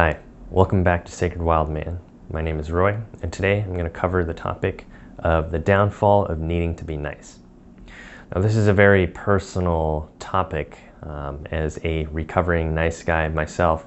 Hi, welcome back to Sacred Wild Man. My name is Roy, and today I'm going to cover the topic of the downfall of needing to be nice. Now, this is a very personal topic. As a recovering nice guy myself,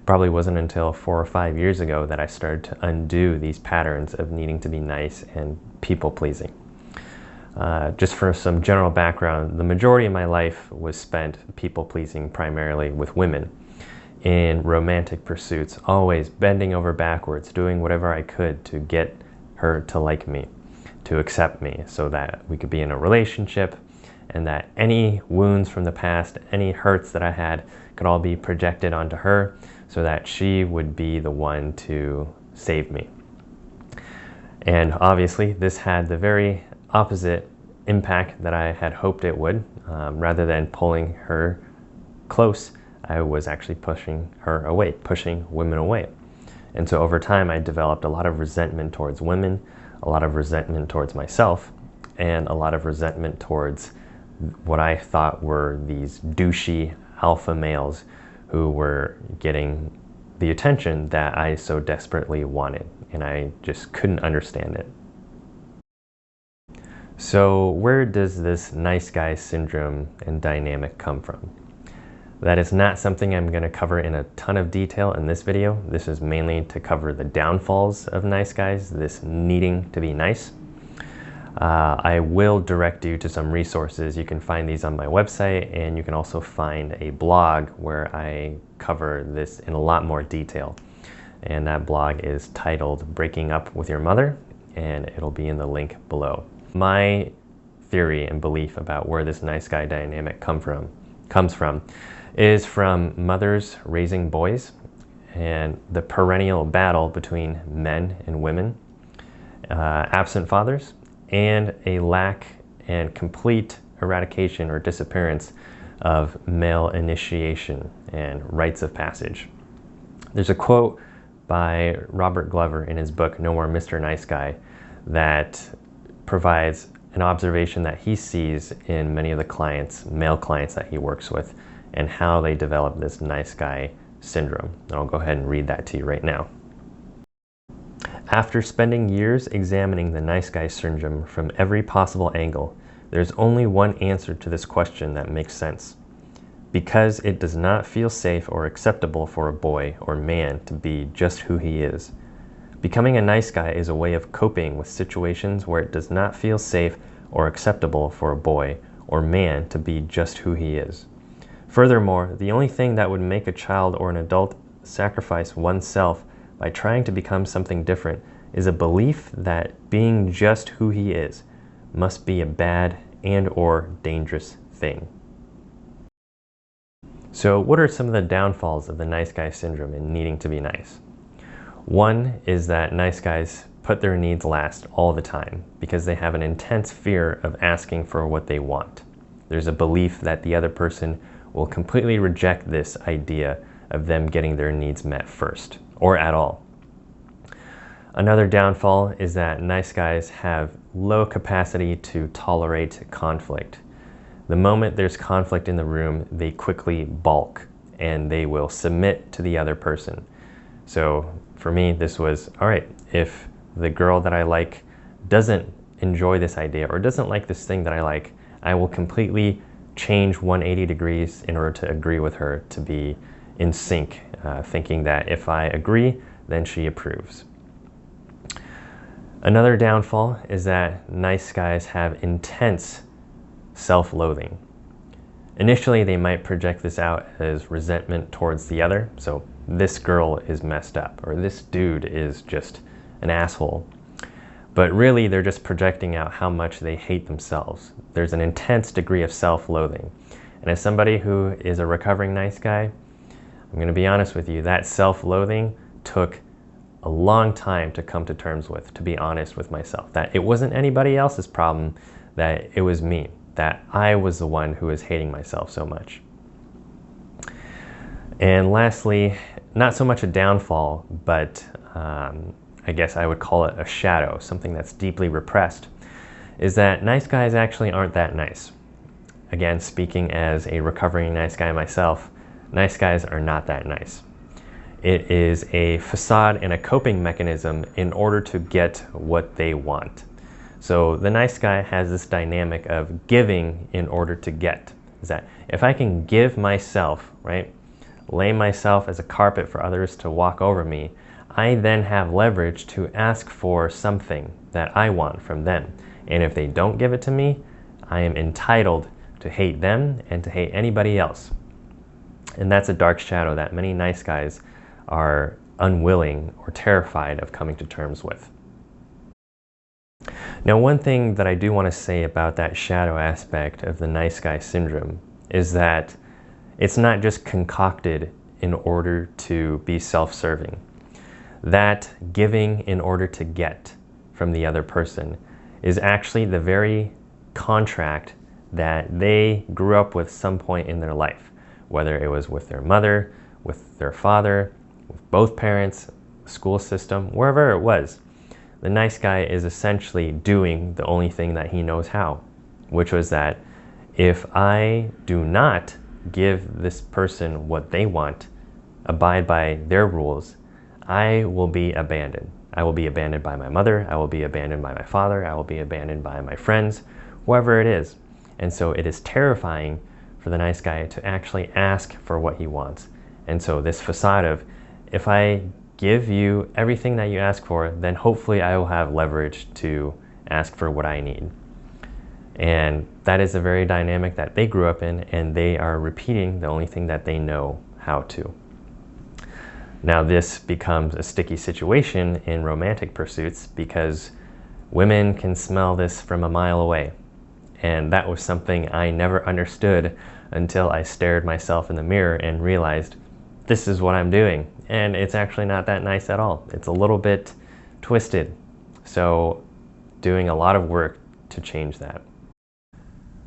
probably wasn't until 4 or 5 years ago that I started to undo these patterns of needing to be nice and people-pleasing. Just for some general background, the majority of my life was spent people-pleasing primarily with women in romantic pursuits, always bending over backwards, doing whatever I could to get her to like me, to accept me, so that we could be in a relationship, and that any wounds from the past, any hurts that I had, could all be projected onto her, so that she would be the one to save me. And obviously, this had the very opposite impact that I had hoped it would. Rather than pulling her close, I was actually pushing her away, pushing women away. And so over time, I developed a lot of resentment towards women, a lot of resentment towards myself, and a lot of resentment towards what I thought were these douchey alpha males who were getting the attention that I so desperately wanted, and I just couldn't understand it. So where does this nice guy syndrome and dynamic come from? That is not something I'm going to cover in a ton of detail in this video. This is mainly to cover the downfalls of nice guys, this needing to be nice. I will direct you to some resources. You can find these on my website, and you can also find a blog where I cover this in a lot more detail. And that blog is titled Breaking Up with Your Mother, and it'll be in the link below. My theory and belief about where this nice guy dynamic comes from is from mothers raising boys and the perennial battle between men and women, absent fathers, and a lack and complete eradication or disappearance of male initiation and rites of passage. There's a quote by Robert Glover in his book, No More Mr. Nice Guy, that provides an observation that he sees in many of the clients, male clients that he works with, and how they develop this nice guy syndrome. And I'll go ahead and read that to you right now. After spending years examining the nice guy syndrome from every possible angle, there's only one answer to this question that makes sense. Because it does not feel safe or acceptable for a boy or man to be just who he is. Becoming a nice guy is a way of coping with situations where it does not feel safe or acceptable for a boy or man to be just who he is. Furthermore, the only thing that would make a child or an adult sacrifice oneself by trying to become something different is a belief that being just who he is must be a bad and/or dangerous thing. So what are some of the downfalls of the nice guy syndrome and needing to be nice? One is that nice guys put their needs last all the time because they have an intense fear of asking for what they want. There's a belief that the other person will completely reject this idea of them getting their needs met first, or at all. Another downfall is that nice guys have low capacity to tolerate conflict. The moment there's conflict in the room, they quickly balk and they will submit to the other person. So for me, this was, all right, if the girl that I like doesn't enjoy this idea or doesn't like this thing that I like, I will completely change 180 degrees in order to agree with her, to be in sync, thinking that if I agree, then she approves. Another downfall is that nice guys have intense self-loathing. Initially, they might project this out as resentment towards the other. So this girl is messed up, or this dude is just an asshole. But really, they're just projecting out how much they hate themselves. There's an intense degree of self-loathing. And as somebody who is a recovering nice guy, I'm going to be honest with you, that self-loathing took a long time to come to terms with, to be honest with myself. That it wasn't anybody else's problem, that it was me, that I was the one who was hating myself so much. And lastly, not so much a downfall, but I guess I would call it a shadow, something that's deeply repressed, is that nice guys actually aren't that nice. Again, speaking as a recovering nice guy myself, nice guys are not that nice. It is a facade and a coping mechanism in order to get what they want. So the nice guy has this dynamic of giving in order to get. Is that if I can give myself, right, lay myself as a carpet for others to walk over me, I then have leverage to ask for something that I want from them. And if they don't give it to me, I am entitled to hate them and to hate anybody else. And that's a dark shadow that many nice guys are unwilling or terrified of coming to terms with. Now, one thing that I do want to say about that shadow aspect of the nice guy syndrome is that it's not just concocted in order to be self-serving. That giving in order to get from the other person is actually the very contract that they grew up with some point in their life, whether it was with their mother, with their father, with both parents, school system, wherever it was. The nice guy is essentially doing the only thing that he knows how, which was that if I do not give this person what they want, abide by their rules, I will be abandoned. I will be abandoned by my mother, I will be abandoned by my father, I will be abandoned by my friends, whoever it is. And so it is terrifying for the nice guy to actually ask for what he wants. And so this facade of, if I give you everything that you ask for, then hopefully I will have leverage to ask for what I need. And that is a very dynamic that they grew up in, and they are repeating the only thing that they know how to. Now this becomes a sticky situation in romantic pursuits because women can smell this from a mile away. And that was something I never understood until I stared myself in the mirror and realized this is what I'm doing. And it's actually not that nice at all. It's a little bit twisted. So doing a lot of work to change that.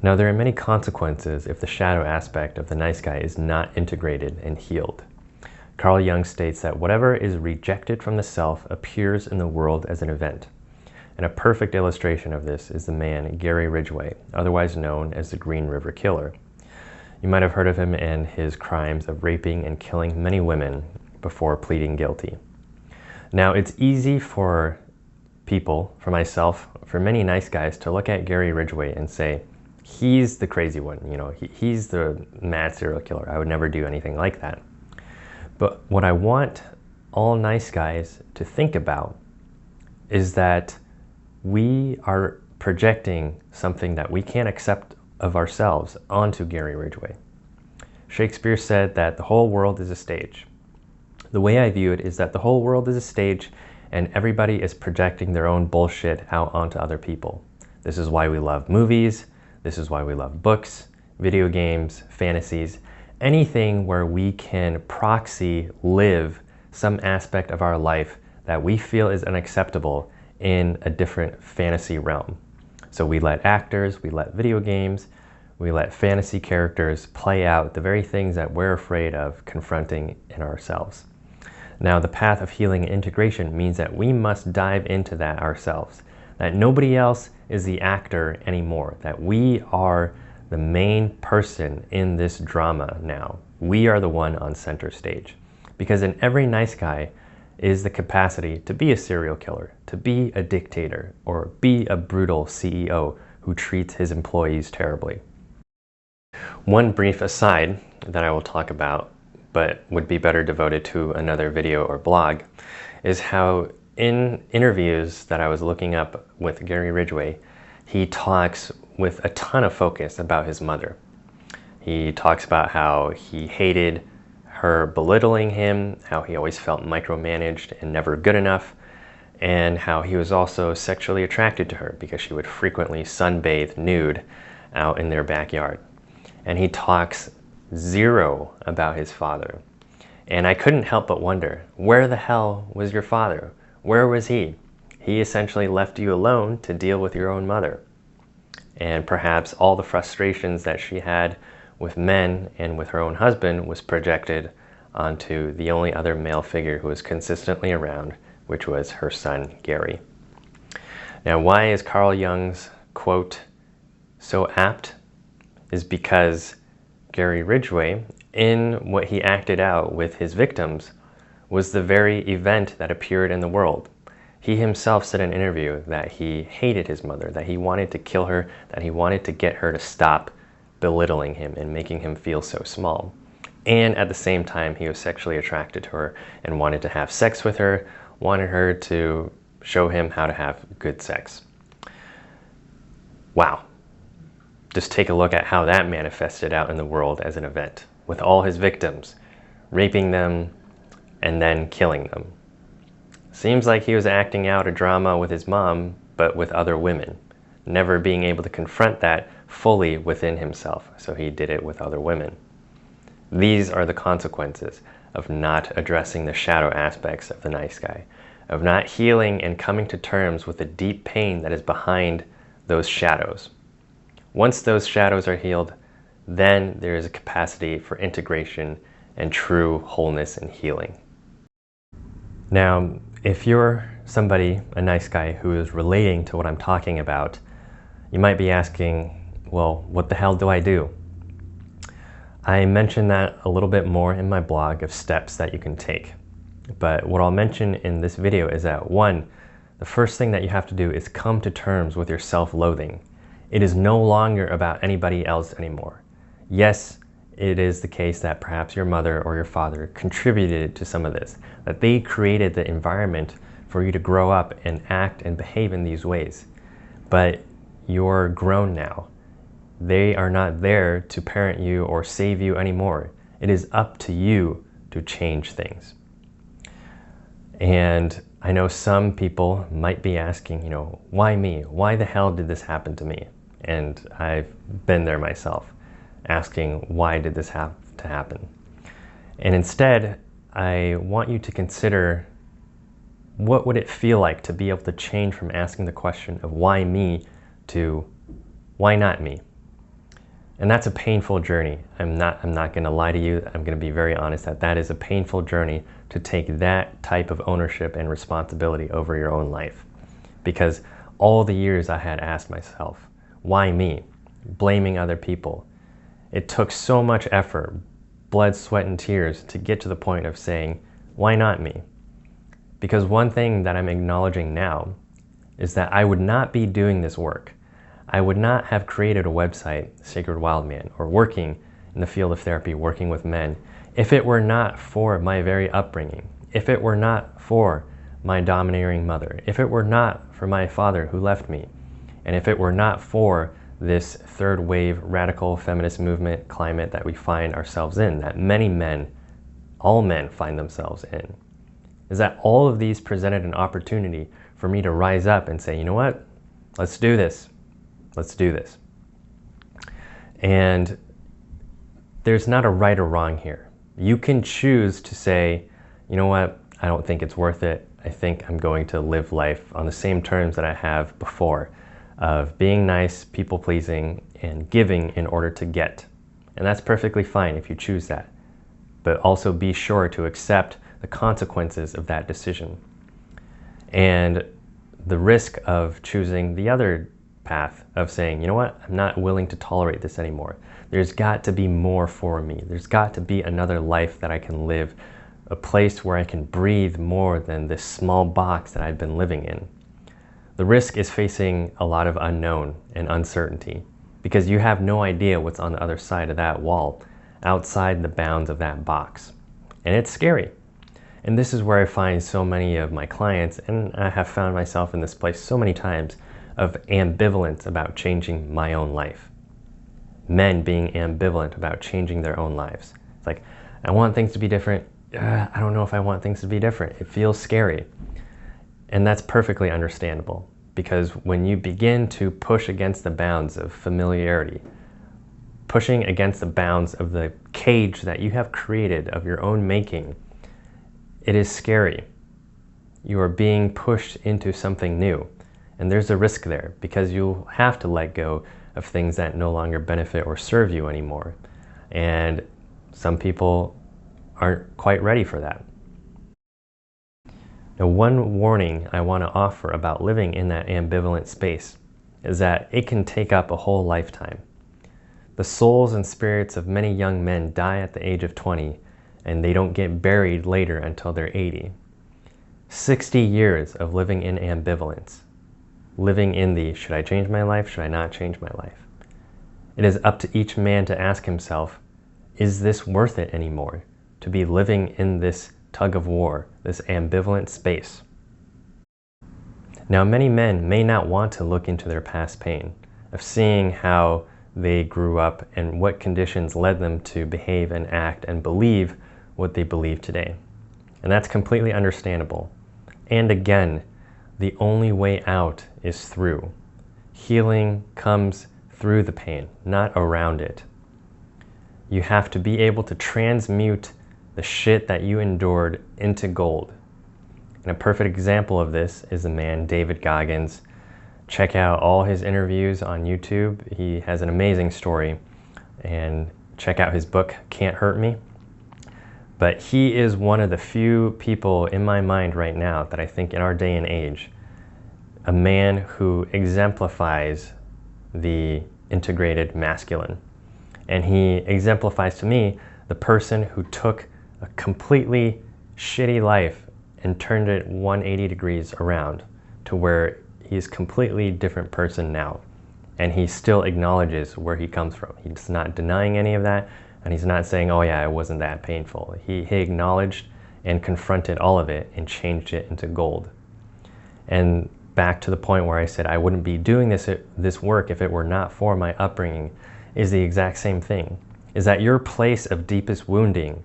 Now there are many consequences if the shadow aspect of the nice guy is not integrated and healed. Carl Jung states that whatever is rejected from the self appears in the world as an event. And a perfect illustration of this is the man Gary Ridgeway, otherwise known as the Green River Killer. You might have heard of him and his crimes of raping and killing many women before pleading guilty. Now it's easy for people, for myself, for many nice guys to look at Gary Ridgeway and say, he's the crazy one, you know, he's the mad serial killer. I would never do anything like that. But what I want all nice guys to think about is that we are projecting something that we can't accept of ourselves onto Gary Ridgeway. Shakespeare said that the whole world is a stage. The way I view it is that the whole world is a stage and everybody is projecting their own bullshit out onto other people. This is why we love movies. This is why we love books, video games, fantasies, anything where we can proxy live some aspect of our life that we feel is unacceptable in a different fantasy realm. So we let actors, we let video games, we let fantasy characters play out the very things that we're afraid of confronting in ourselves. Now the path of healing and integration means that we must dive into that ourselves, that nobody else is the actor anymore, that we are the main person in this drama now. We are the one on center stage. Because in every nice guy is the capacity to be a serial killer, to be a dictator, or be a brutal CEO who treats his employees terribly. One brief aside that I will talk about, but would be better devoted to another video or blog, is how in interviews that I was looking up with Gary Ridgeway, he talks with a ton of focus about his mother. He talks about how he hated her belittling him, how he always felt micromanaged and never good enough, and how he was also sexually attracted to her because she would frequently sunbathe nude out in their backyard. And he talks zero about his father. And I couldn't help but wonder, where the hell was your father? Where was he? He essentially left you alone to deal with your own mother. And perhaps all the frustrations that she had with men and with her own husband was projected onto the only other male figure who was consistently around, which was her son, Gary. Now, why is Carl Jung's quote so apt? Is because Gary Ridgeway, in what he acted out with his victims, was the very event that appeared in the world. He himself said in an interview that he hated his mother, that he wanted to kill her, that he wanted to get her to stop belittling him and making him feel so small. And at the same time, he was sexually attracted to her and wanted to have sex with her, wanted her to show him how to have good sex. Wow. Just take a look at how that manifested out in the world as an event, with all his victims, raping them and then killing them. Seems like he was acting out a drama with his mom, but with other women, never being able to confront that fully within himself, so he did it with other women. These are the consequences of not addressing the shadow aspects of the nice guy, of not healing and coming to terms with the deep pain that is behind those shadows. Once those shadows are healed, then there is a capacity for integration and true wholeness and healing. Now, if you're somebody, a nice guy, who is relating to what I'm talking about, you might be asking, well, what the hell do I do? I mentioned that a little bit more in my blog of steps that you can take. But what I'll mention in this video is that, one, the first thing that you have to do is come to terms with your self-loathing. It is no longer about anybody else anymore. Yes, it is the case that perhaps your mother or your father contributed to some of this, that they created the environment for you to grow up and act and behave in these ways. But you're grown now. They are not there to parent you or save you anymore. It is up to you to change things. And I know some people might be asking, why me? Why the hell did this happen to me? And I've been there myself, asking, why did this have to happen? And instead, I want you to consider, what would it feel like to be able to change from asking the question of why me to why not me? And that's a painful journey. I'm not going to lie to you. I'm going to be very honest that is a painful journey to take that type of ownership and responsibility over your own life. Because all the years I had asked myself, why me? Blaming other people. It took so much effort, blood, sweat, and tears to get to the point of saying, why not me? Because one thing that I'm acknowledging now is that I would not be doing this work. I would not have created a website, Sacred Wild Man, or working in the field of therapy, working with men, if it were not for my very upbringing, if it were not for my domineering mother, if it were not for my father who left me, and if it were not for this third wave radical feminist movement climate that we find ourselves in, that many men, all men find themselves in, is that all of these presented an opportunity for me to rise up and say, you know what, let's do this. Let's do this. And there's not a right or wrong here. You can choose to say, you know what, I don't think it's worth it. I think I'm going to live life on the same terms that I have before, of being nice, people-pleasing, and giving in order to get. And that's perfectly fine if you choose that. But also be sure to accept the consequences of that decision. And the risk of choosing the other path of saying, you know what, I'm not willing to tolerate this anymore. There's got to be more for me. There's got to be another life that I can live, a place where I can breathe more than this small box that I've been living in. The risk is facing a lot of unknown and uncertainty because you have no idea what's on the other side of that wall, outside the bounds of that box. And it's scary. And this is where I find so many of my clients, and I have found myself in this place so many times, of ambivalence about changing my own life. Men being ambivalent about changing their own lives. It's like, I want things to be different. I don't know if I want things to be different. It feels scary. And that's perfectly understandable, because when you begin to push against the bounds of familiarity, pushing against the bounds of the cage that you have created of your own making, it is scary. You are being pushed into something new. And there's a risk there, because you'll have to let go of things that no longer benefit or serve you anymore. And some people aren't quite ready for that. Now, one warning I want to offer about living in that ambivalent space is that it can take up a whole lifetime. The souls and spirits of many young men die at the age of 20, and they don't get buried later until they're 80. 60 years of living in ambivalence, living in the should I change my life, should I not change my life? It is up to each man to ask himself, is this worth it anymore to be living in this tug of war, this ambivalent space? Now, many men may not want to look into their past pain, of seeing how they grew up and what conditions led them to behave and act and believe what they believe today. And that's completely understandable. And again, the only way out is through. Healing comes through the pain, not around it. You have to be able to transmute the shit that you endured into gold. And a perfect example of this is the man David Goggins. Check out all his interviews on YouTube. He has an amazing story. And check out his book, Can't Hurt Me. But he is one of the few people in my mind right now that I think in our day and age, a man who exemplifies the integrated masculine. And he exemplifies to me the person who took a completely shitty life and turned it 180 degrees around to where he's a completely different person now. And he still acknowledges where he comes from. He's not denying any of that. And he's not saying, oh yeah, it wasn't that painful. He acknowledged and confronted all of it and changed it into gold. And back to the point where I said I wouldn't be doing this work if it were not for my upbringing is the exact same thing. Is that your place of deepest wounding,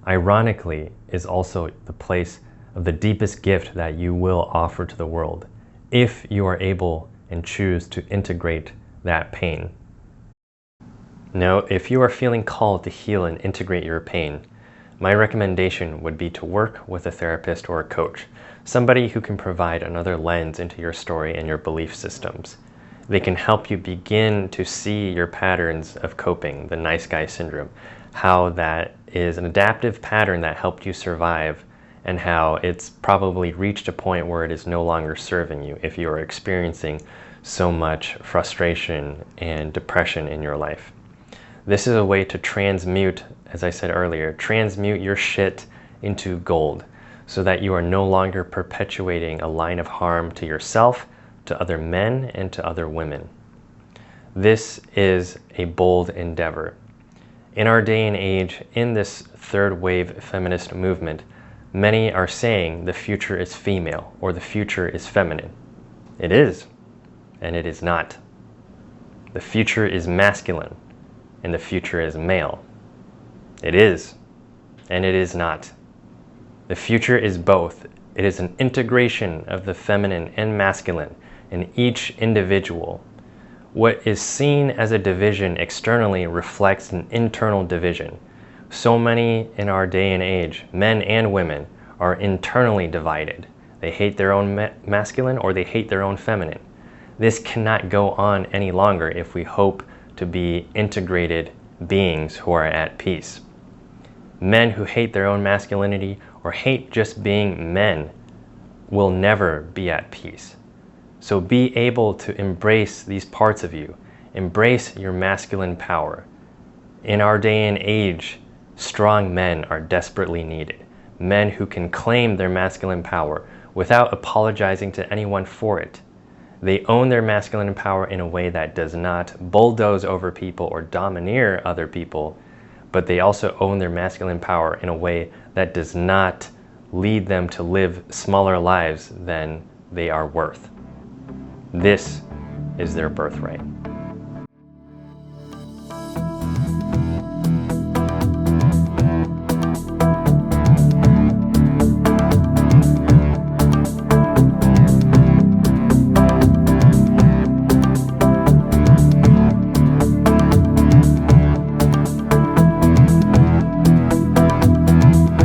ironically, is also the place of the deepest gift that you will offer to the world if you are able and choose to integrate that pain. Now, if you are feeling called to heal and integrate your pain, my recommendation would be to work with a therapist or a coach, somebody who can provide another lens into your story and your belief systems. They can help you begin to see your patterns of coping, the nice guy syndrome, how that is an adaptive pattern that helped you survive, and how it's probably reached a point where it is no longer serving you if you are experiencing so much frustration and depression in your life. This is a way to transmute, as I said earlier, transmute your shit into gold so that you are no longer perpetuating a line of harm to yourself, to other men, and to other women. This is a bold endeavor. In our day and age, in this third wave feminist movement, many are saying the future is female or the future is feminine. It is, and it is not. The future is masculine, and the future is male. It is, and it is not. The future is both. It is an integration of the feminine and masculine in each individual. What is seen as a division externally reflects an internal division. So many in our day and age, men and women, are internally divided. They hate their own masculine or they hate their own feminine. This cannot go on any longer if we hope to be integrated beings who are at peace. Men who hate their own masculinity or hate just being men will never be at peace. So be able to embrace these parts of you. Embrace your masculine power. In our day and age, strong men are desperately needed. Men who can claim their masculine power without apologizing to anyone for it. They own their masculine power in a way that does not bulldoze over people or domineer other people, but they also own their masculine power in a way that does not lead them to live smaller lives than they are worth. This is their birthright.